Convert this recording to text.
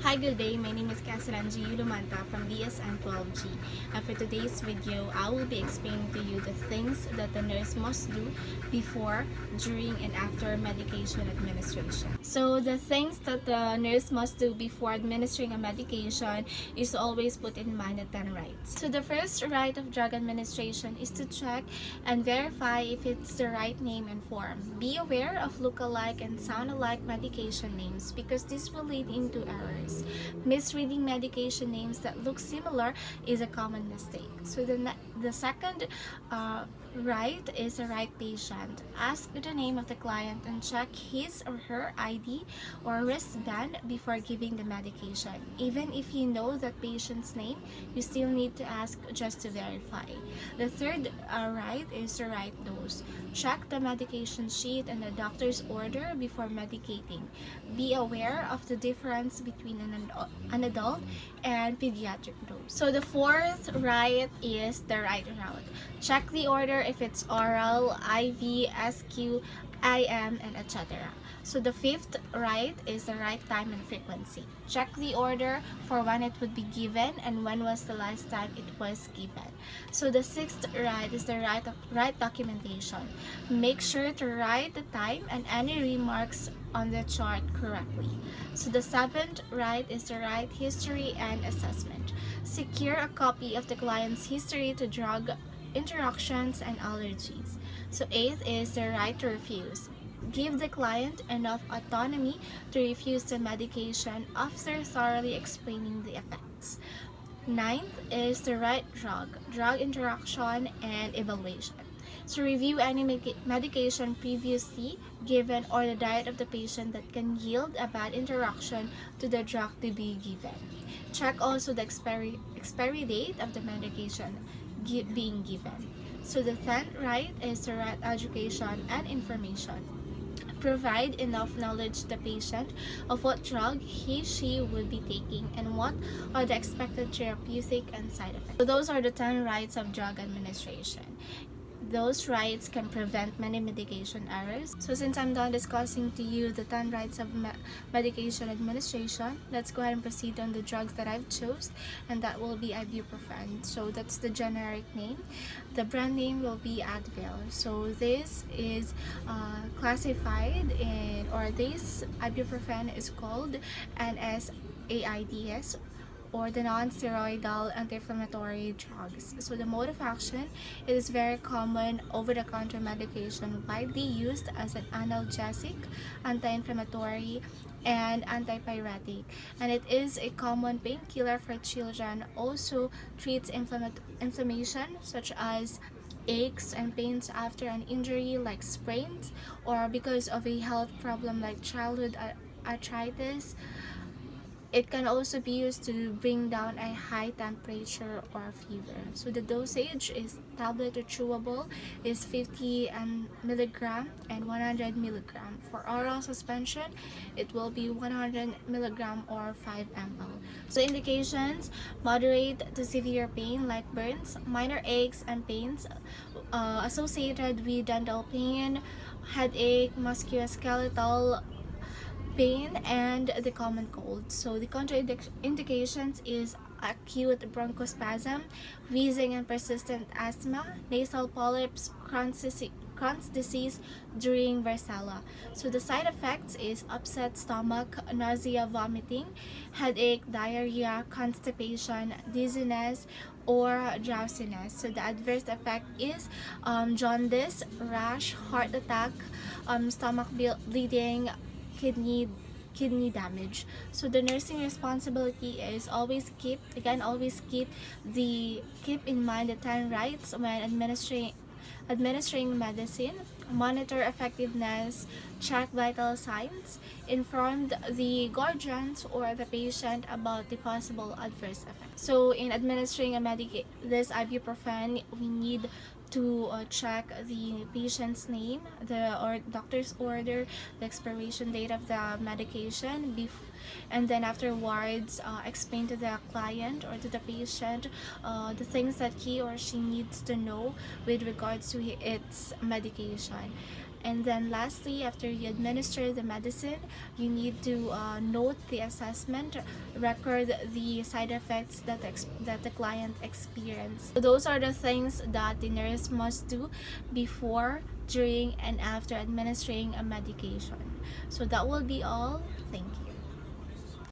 Hi, good day. My name is Gaselle Ann G Lumanta from DSN12G. And for today's video, I will be explaining to you the things that the nurse must do before, during, and after medication administration. So the things that the nurse must do before administering a medication is to always put in mind the 10 rights. So the first right of drug administration is to check and verify if it's the right name and form. Be aware of look-alike and sound-alike medication names because this will lead into errors. Misreading medication names that look similar is a common mistake. So the second right is the right patient. Ask the name of the client and check his or her ID or wristband before giving the medication. Even if you know that patient's name, you still need to ask just to verify. The third right is the right dose. Check the medication sheet and the doctor's order before medicating. Be aware of the difference between an adult and pediatric dose. So the fourth right is the right route. Check the order if it's oral, IV, SQ, IM, and etc. So the fifth right is the right time and frequency. Check the order for when it would be given and when was the last time it was given. So the sixth right is the right documentation. Make sure to write the time and any remarks on the chart correctly. So the seventh right is the right history and assessment. Secure a copy of the client's history to drug interactions and allergies. So eighth is the right to refuse. Give the client enough autonomy to refuse the medication after thoroughly explaining the effects. Ninth is the right drug interaction and evaluation. So review any medication previously given or the diet of the patient that can yield a bad interaction to the drug to be given. Check also the expiry date of the medication being given. So the 10th right is the right education and information. Provide enough knowledge to the patient of what drug he/she will be taking and what are the expected therapeutic and side effects. So those are the 10 rights of drug administration. Those rights can prevent many medication errors. So since I'm done discussing to you the 10 rights of medication administration, let's go ahead and proceed on the drugs that I've chose, and that will be ibuprofen. So that's the generic name. The brand name will be Advil. So this is classified in, or this ibuprofen is called NSAIDs, or the non-steroidal anti-inflammatory drugs. So the mode of action is very common over-the-counter medication widely used as an analgesic, anti-inflammatory, and antipyretic, and it is a common painkiller for children. Also treats inflammation such as aches and pains after an injury like sprains or because of a health problem like childhood arthritis. It can also be used to bring down a high temperature or fever. So the dosage is tablet or chewable is 50 milligram and 100 milligram. For oral suspension, it will be 100 milligram or 5 ml. So indications: moderate to severe pain like burns, minor aches and pains associated with dental pain, headache, musculoskeletal pain, and the common cold. So the contraindications is acute bronchospasm, wheezing and persistent asthma, nasal polyps, Crohn's disease during varicella. So the side effects is upset stomach, nausea, vomiting, headache, diarrhea, constipation, dizziness, or drowsiness. So the adverse effect is jaundice, rash, heart attack, stomach bleeding, kidney damage. So the nursing responsibility is always keep in mind the 10 rights when administering medicine. Monitor effectiveness, check vital signs, inform the guardians or the patient about the possible adverse effects. So in administering this ibuprofen, we need to check the patient's name, or doctor's order, the expiration date of the medication, and then afterwards explain to the client or to the patient the things that he or she needs to know with regards to its medication. And then lastly, after you administer the medicine, you need to note the assessment, record the side effects that the client experienced. So those are the things that the nurse must do before, during, and after administering a medication. So that will be all. Thank you.